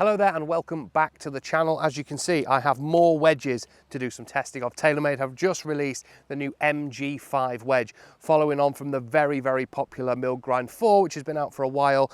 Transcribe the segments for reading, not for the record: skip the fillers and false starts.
Hello there and welcome back to the channel. As you can see, I have more wedges to do some testing of. TaylorMade have just released the new MG5 wedge, following on from the very popular Milled Grind 4, which has been out for a while.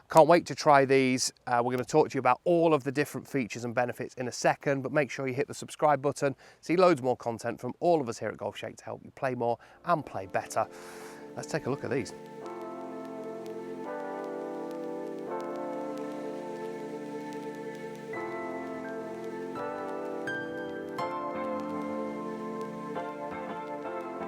Can't wait to try these. We're going to talk to you about all of the different features and benefits in a second, but make sure you hit the subscribe button. See loads more content from all of us here at Golfshake to help you play more and play better. Let's take a look at these.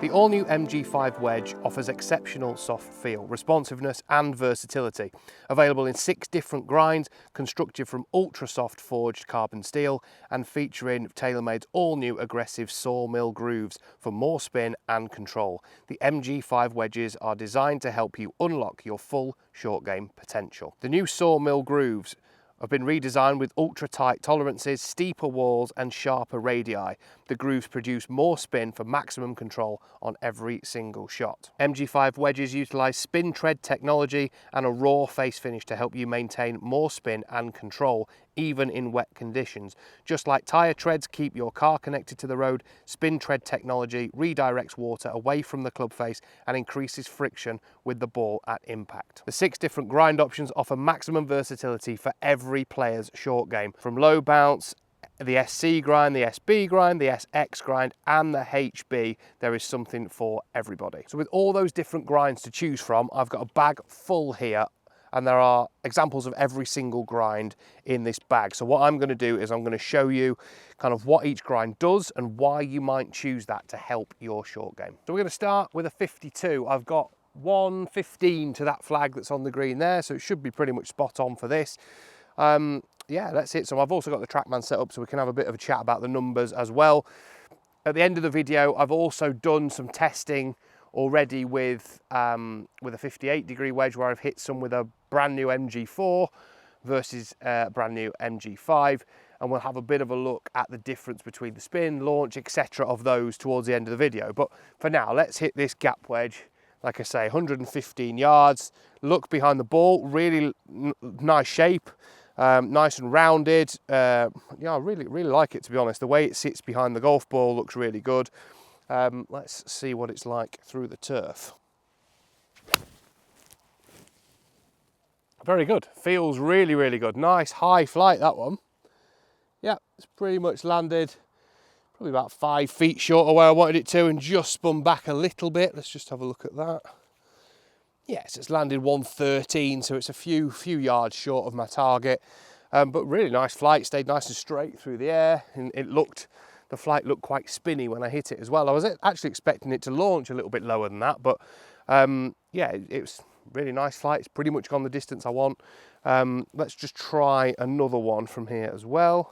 The all-new MG5 wedge offers exceptional soft feel, responsiveness and versatility. Available in 6 different grinds, constructed from ultra-soft forged carbon steel and featuring TaylorMade's all-new aggressive sawmill grooves for more spin and control. The MG5 wedges are designed to help you unlock your full short game potential. The new sawmill grooves have been redesigned with ultra-tight tolerances, steeper walls and sharper radii. The grooves produce more spin for maximum control on every single shot. MG5 wedges utilise spin tread technology and a raw face finish to help you maintain more spin and control even in wet conditions. Just like tyre treads keep your car connected to the road, spin tread technology redirects water away from the club face and increases friction with the ball at impact. The 6 different grind options offer maximum versatility for every player's short game, from low bounce, the SC grind, the SB grind, the SX grind and the HB. There is something for everybody. So with all those different grinds to choose from, I've got a bag full here and there are examples of every single grind in this bag. So what I'm going to do is I'm going to show you kind of what each grind does and why you might choose that to help your short game. So we're going to start with a 52. I've got 115 to that flag that's on the green there, so it should be pretty much spot on for this. Yeah, that's it. So I've also got the Trackman set up so we can have a bit of a chat about the numbers as well. At the end of the video, I've also done some testing already with a 58-degree wedge where I've hit some with a brand new MG4 versus a brand new MG5, and we'll have a bit of a look at the difference between the spin, launch, etc. of those towards the end of the video. But for now, let's hit this gap wedge. Like I say, 115 yards. Look behind the ball, really nice shape. Nice and rounded. Yeah, I really like it, to be honest. The way it sits behind the golf ball looks really good. Let's see what it's like through the turf. Very good. Feels really good. Nice high flight, that one. Yeah, it's pretty much landed probably about 5 feet short of where I wanted it to and just spun back a little bit. Let's just have a look at that. Yes, it's landed 113, so it's a few yards short of my target, but really nice flight, stayed nice and straight through the air, and the flight looked quite spinny when I hit it as well. I was actually expecting it to launch a little bit lower than that, but yeah, it was really nice flight. It's pretty much gone the distance I want. Let's just try another one from here as well.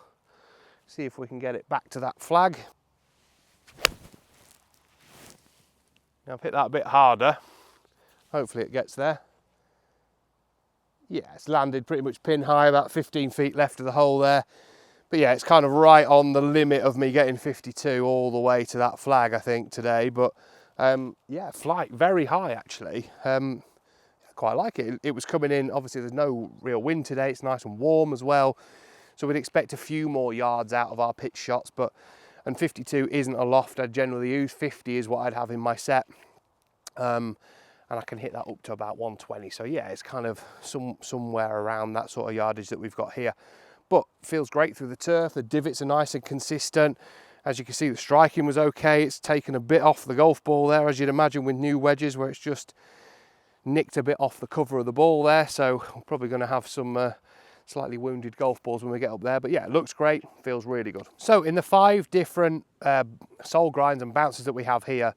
See if we can get it back to that flag. Now I've hit that a bit harder. Hopefully it gets there. Yeah, it's landed pretty much pin high, about 15 feet left of the hole there. But yeah, it's kind of right on the limit of me getting 52 all the way to that flag, I think, today. But yeah, flight very high, actually. I quite like it. It was coming in, obviously there's no real wind today. It's nice and warm as well. So we'd expect a few more yards out of our pitch shots. And 52 isn't a loft I'd generally use. 50 is what I'd have in my set. And I can hit that up to about 120. So yeah, it's kind of somewhere around that sort of yardage that we've got here. But feels great through the turf. The divots are nice and consistent. As you can see, the striking was okay. It's taken a bit off the golf ball there, as you'd imagine with new wedges, where it's just nicked a bit off the cover of the ball there. So we're probably going to have some slightly wounded golf balls when we get up there. But yeah, it looks great, feels really good. So in the 5 different sole grinds and bounces that we have here,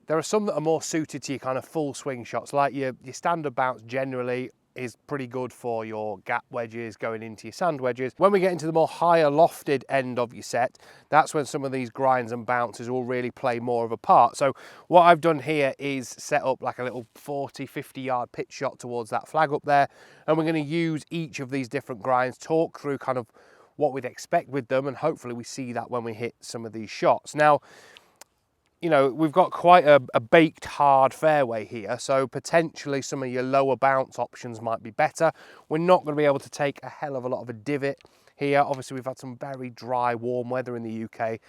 there are some that are more suited to your kind of full swing shots, like your standard bounce generally is pretty good for your gap wedges going into your sand wedges. When we get into the more higher lofted end of your set, that's when some of these grinds and bounces will really play more of a part. So what I've done here is set up like a little 40-50 yard pitch shot towards that flag up there, and we're going to use each of these different grinds, talk through kind of what we'd expect with them, and hopefully we see that when we hit some of these shots. Now, you know, we've got quite a baked hard fairway here, so potentially some of your lower bounce options might be better. We're not going to be able to take a hell of a lot of a divot here. Obviously, we've had some very dry, warm weather in the UK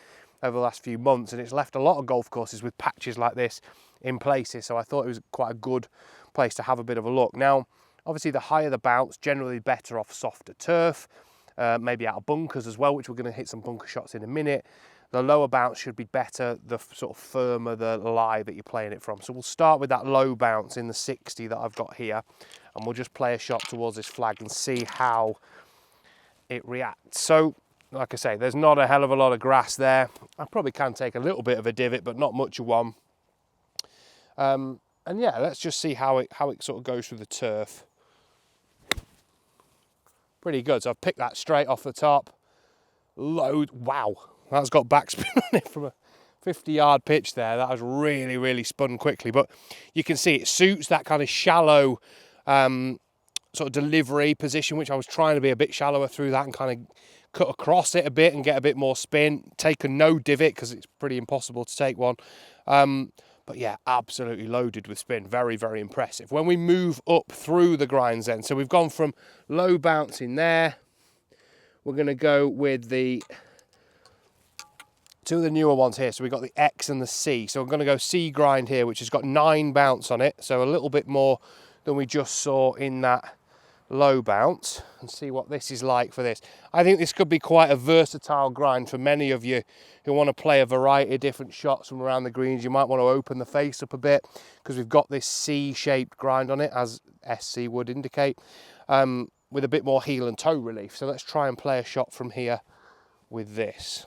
over the last few months, and it's left a lot of golf courses with patches like this in places, so I thought it was quite a good place to have a bit of a look. Now, obviously, the higher the bounce, generally better off softer turf, maybe out of bunkers as well, which we're going to hit some bunker shots in a minute. The lower bounce should be better, the sort of firmer the lie that you're playing it from. So we'll start with that low bounce in the 60 that I've got here, and we'll just play a shot towards this flag and see how it reacts. So, like I say, there's not a hell of a lot of grass there. I probably can take a little bit of a divot, but not much of one. And yeah, let's just see how it sort of goes through the turf. Pretty good. So I've picked that straight off the top. Wow. That's got backspin on it from a 50-yard pitch there. That was really, really spun quickly. But you can see it suits that kind of shallow sort of delivery position, which I was trying to be a bit shallower through that and kind of cut across it a bit and get a bit more spin. Take a no divot because it's pretty impossible to take one. But yeah, absolutely loaded with spin. Very, very impressive. When we move up through the grinds then, so we've gone from low bounce in there. We're going to go with the two of the newer ones here. So we've got the X and the C. So I'm going to go C grind here, which has got 9 bounce on it. So a little bit more than we just saw in that low bounce, and see what this is like for this. I think this could be quite a versatile grind for many of you who want to play a variety of different shots from around the greens. You might want to open the face up a bit because we've got this C-shaped grind on it, as SC would indicate, with a bit more heel and toe relief. So let's try and play a shot from here with this.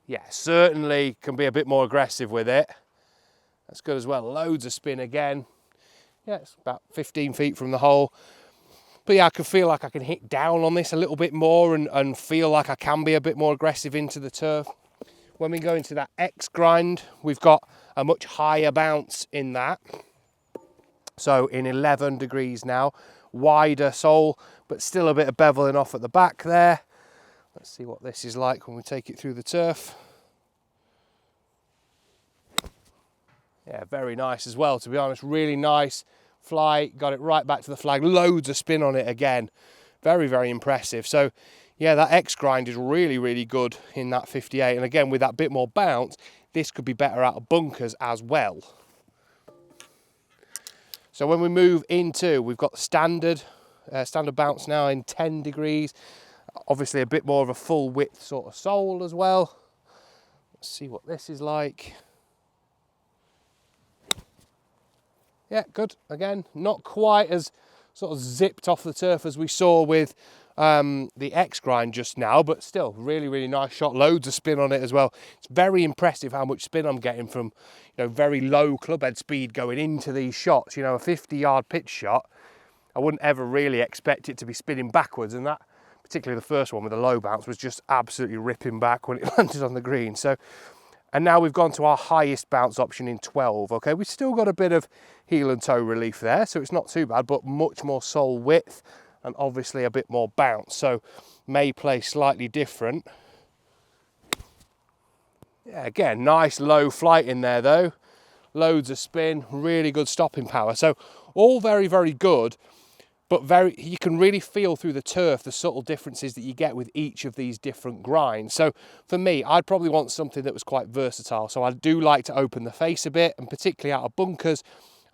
Yeah, certainly can be a bit more aggressive with it. That's good as well. Loads of spin again. Yeah, it's about 15 feet from the hole. But yeah, I can feel like I can hit down on this a little bit more and feel like I can be a bit more aggressive into the turf. When we go into that X grind, we've got a much higher bounce in that. So in 11 degrees now, wider sole, but still a bit of beveling off at the back there. Let's see what this is like when we take it through the turf. Yeah, very nice as well, to be honest. Really nice flight. Got it right back to the flag. Loads of spin on it again. Very, very impressive. So, yeah, that X grind is really, really good in that 58. And again, with that bit more bounce, this could be better out of bunkers as well. So when we move into, we've got standard bounce now in 10 degrees. Obviously a bit more of a full width sort of sole as well. Let's see what this is like. Yeah, good. Again, not quite as sort of zipped off the turf as we saw with the X grind just now, but still really, really nice shot. Loads of spin on it as well. It's very impressive how much spin I'm getting from, you know, very low club head speed going into these shots. You know, a 50-yard pitch shot, I wouldn't ever really expect it to be spinning backwards, and that, particularly the first one with the low bounce, was just absolutely ripping back when it landed on the green. So, and now we've gone to our highest bounce option in 12. Okay, we've still got a bit of heel and toe relief there, so it's not too bad, but much more sole width and obviously a bit more bounce. So may play slightly different. Yeah, again, nice low flight in there though. Loads of spin, really good stopping power. So all very, very good. But you can really feel through the turf the subtle differences that you get with each of these different grinds. So for me, I'd probably want something that was quite versatile. So I do like to open the face a bit, and particularly out of bunkers,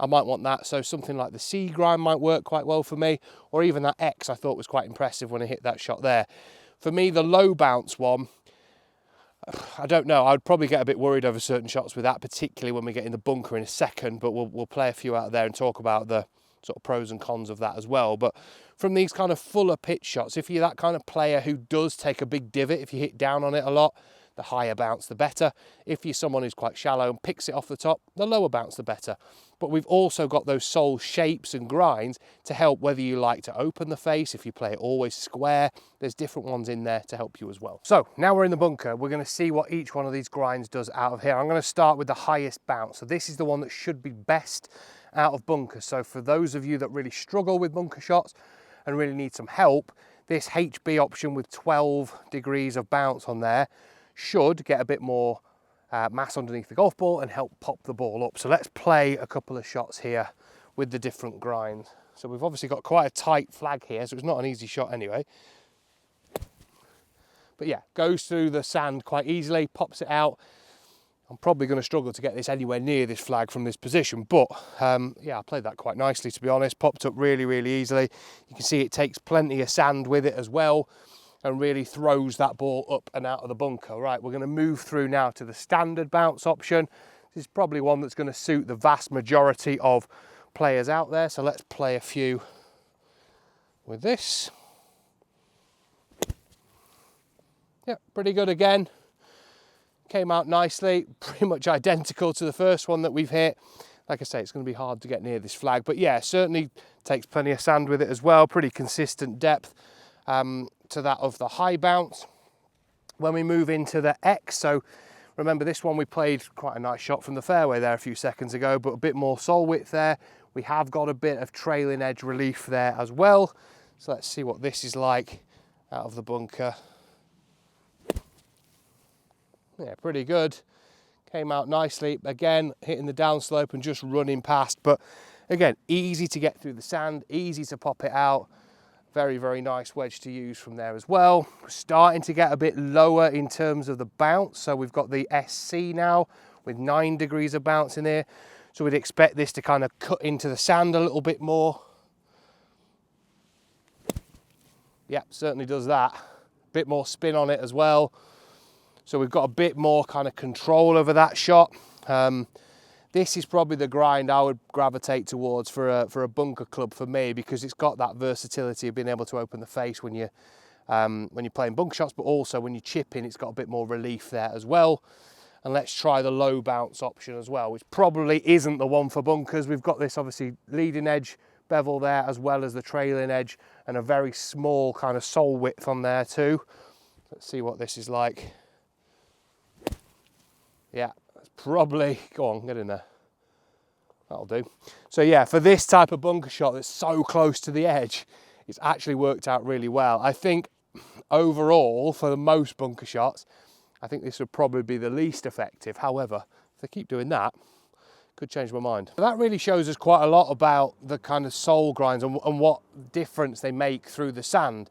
I might want that. So something like the C grind might work quite well for me, or even that X I thought was quite impressive when I hit that shot there. For me, the low bounce one, I don't know. I'd probably get a bit worried over certain shots with that, particularly when we get in the bunker in a second, but we'll play a few out of there and talk about the sort of pros and cons of that as well. But from these kind of fuller pitch shots, if you're that kind of player who does take a big divot, if you hit down on it a lot, the higher bounce the better. If you're someone who's quite shallow and picks it off the top, the lower bounce the better. But we've also got those sole shapes and grinds to help whether you like to open the face, if you play it always square, there's different ones in there to help you as well. So now we're in the bunker, we're going to see what each one of these grinds does out of here. I'm going to start with the highest bounce. So this is the one that should be best out of bunker. So for those of you that really struggle with bunker shots and really need some help, this HB option with 12 degrees of bounce on there should get a bit more mass underneath the golf ball and help pop the ball up. So let's play a couple of shots here with the different grinds. So we've obviously got quite a tight flag here, so it's not an easy shot anyway. But yeah, goes through the sand quite easily, pops it out. I'm probably going to struggle to get this anywhere near this flag from this position, but yeah, I played that quite nicely, to be honest. Popped up really, really easily. You can see it takes plenty of sand with it as well and really throws that ball up and out of the bunker. Right, we're going to move through now to the standard bounce option. This is probably one that's going to suit the vast majority of players out there, so let's play a few with this. Yeah, pretty good again. Came out nicely, pretty much identical to the first one that we've hit. Like I say, it's going to be hard to get near this flag, but yeah, certainly takes plenty of sand with it as well. Pretty consistent depth to that of the high bounce. When we move into the X, so remember this one we played quite a nice shot from the fairway there a few seconds ago, but a bit more sole width there. We have got a bit of trailing edge relief there as well. So let's see what this is like out of the bunker. Yeah, pretty good. Came out nicely. Again, hitting the downslope and just running past. But again, easy to get through the sand, easy to pop it out. Very, very nice wedge to use from there as well. We're starting to get a bit lower in terms of the bounce. So we've got the SC now with 9 degrees of bounce in here. So we'd expect this to kind of cut into the sand a little bit more. Yeah, certainly does that. Bit more spin on it as well. So we've got a bit more kind of control over that shot. This is probably the grind I would gravitate towards for a bunker club for me, because it's got that versatility of being able to open the face when you're playing bunker shots, but also when you're chipping, it's got a bit more relief there as well. And let's try the low bounce option as well, which probably isn't the one for bunkers. We've got this obviously leading edge bevel there, as well as the trailing edge, and a very small kind of sole width on there too. Let's see what this is like. Yeah, that's probably, go on, get in there. That'll do. So yeah, for this type of bunker shot that's so close to the edge, it's actually worked out really well. I think overall, for the most bunker shots, I think this would probably be the least effective. However, if they keep doing that, could change my mind. So that really shows us quite a lot about the kind of sole grinds and what difference they make through the sand.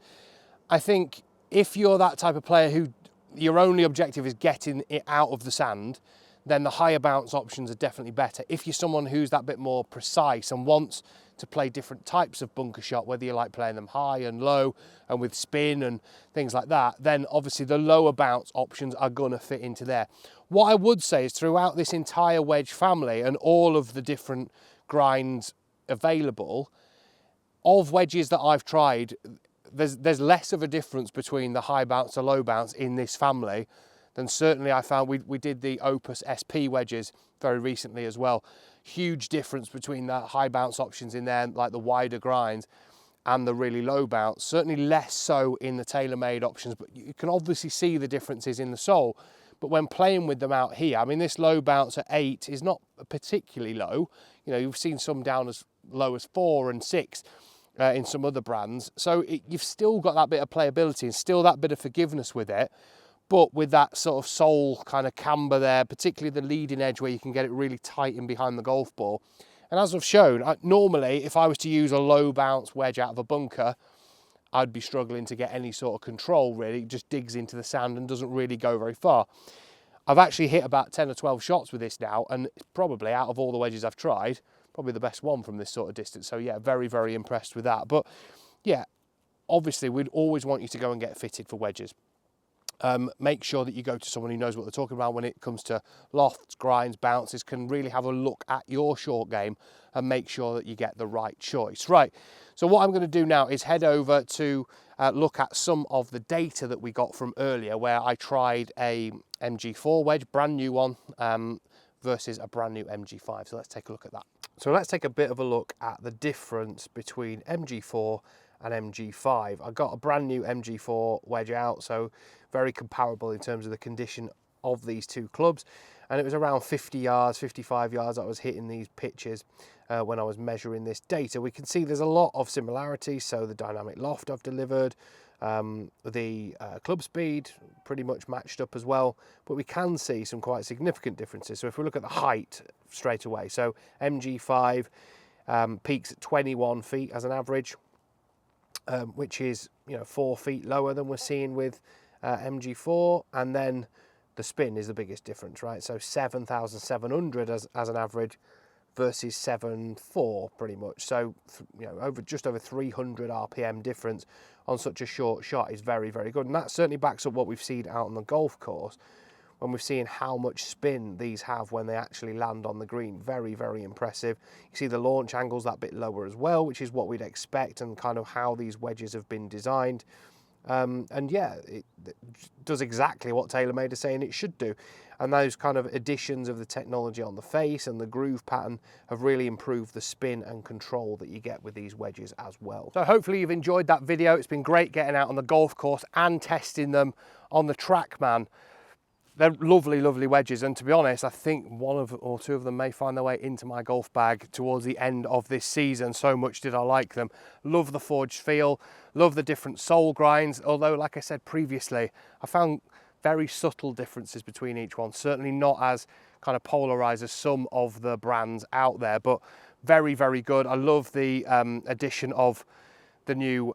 I think if you're that type of player who your only objective is getting it out of the sand, then the higher bounce options are definitely better. If you're someone who's that bit more precise and wants to play different types of bunker shot, whether you like playing them high and low and with spin and things like that, then obviously the lower bounce options are going to fit into there. What I would say is throughout this entire wedge family and all of the different grinds available, of wedges that I've tried, there's less of a difference between the high bounce and low bounce in this family than certainly I found. We did the Opus SP wedges very recently as well. Huge difference between the high bounce options in there, like the wider grinds, and the really low bounce. Certainly less so in the TaylorMade options, but you can obviously see the differences in the sole. But when playing with them out here, I mean, this low bounce at 8 is not particularly low. You know, you've seen some down as low as 4 and 6 in some other brands. So you've still got that bit of playability and still that bit of forgiveness with it. But with that sort of sole kind of camber there, particularly the leading edge where you can get it really tight in behind the golf ball. And as I've shown, normally if I was to use a low bounce wedge out of a bunker, I'd be struggling to get any sort of control really. It just digs into the sand and doesn't really go very far. I've actually hit about 10 or 12 shots with this now, and it's probably, out of all the wedges I've tried, probably the best one from this sort of distance. So yeah, very, very impressed with that. But yeah, obviously we'd always want you to go and get fitted for wedges. Make sure that you go to someone who knows what they're talking about when it comes to lofts, grinds, bounces, can really have a look at your short game and make sure that you get the right choice. Right, so what I'm going to do now is head over to look at some of the data that we got from earlier, where I tried a MG4 wedge, brand new one, versus a brand new MG5. So let's take a look at that. So let's take a bit of a look at the difference between MG4 and MG5. I got a brand new MG4 wedge out, so very comparable in terms of the condition of these two clubs, and it was around 50 yards, 55 yards I was hitting these pitches when I was measuring this data. We can see there's a lot of similarities. So the dynamic loft I've delivered, the club speed pretty much matched up as well, but we can see some quite significant differences. So if we look at the height straight away, so MG5 peaks at 21 feet as an average, which is 4 feet lower than we're seeing with MG4, and then the spin is the biggest difference, right? So 7,700 as an average versus 7.4 pretty much. So just over 300 RPM difference on such a short shot is very, very good, and that certainly backs up what we've seen out on the golf course when we've seen how much spin these have when they actually land on the green. Very, very impressive. You see the launch angle's that bit lower as well, which is what we'd expect and kind of how these wedges have been designed. And yeah, it does exactly what TaylorMade is saying it should do. And those kind of additions of the technology on the face and the groove pattern have really improved the spin and control that you get with these wedges as well. So hopefully you've enjoyed that video. It's been great getting out on the golf course and testing them on the Trackman. They're lovely, lovely wedges, and to be honest, I think one or two of them may find their way into my golf bag towards the end of this season. So much did I like them. Love the forged feel, love the different sole grinds, although like I said previously, I found very subtle differences between each one, certainly not as kind of polarized as some of the brands out there, but very, very good. I love the addition of the new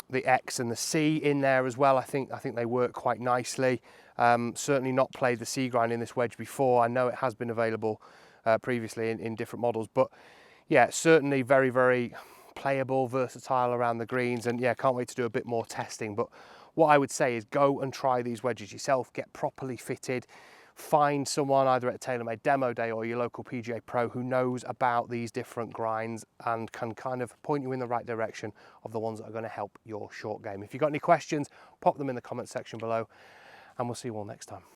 the X and the C in there as well. I think they work quite nicely. Certainly not played the C grind in this wedge before. I know it has been available previously in different models, but yeah, certainly very, very playable, versatile around the greens, and yeah, can't wait to do a bit more testing. But what I would say is go and try these wedges yourself, get properly fitted, find someone either at a TaylorMade demo day or your local PGA pro who knows about these different grinds and can kind of point you in the right direction of the ones that are going to help your short game. If you've got any questions, pop them in the comment section below, and we'll see you all next time.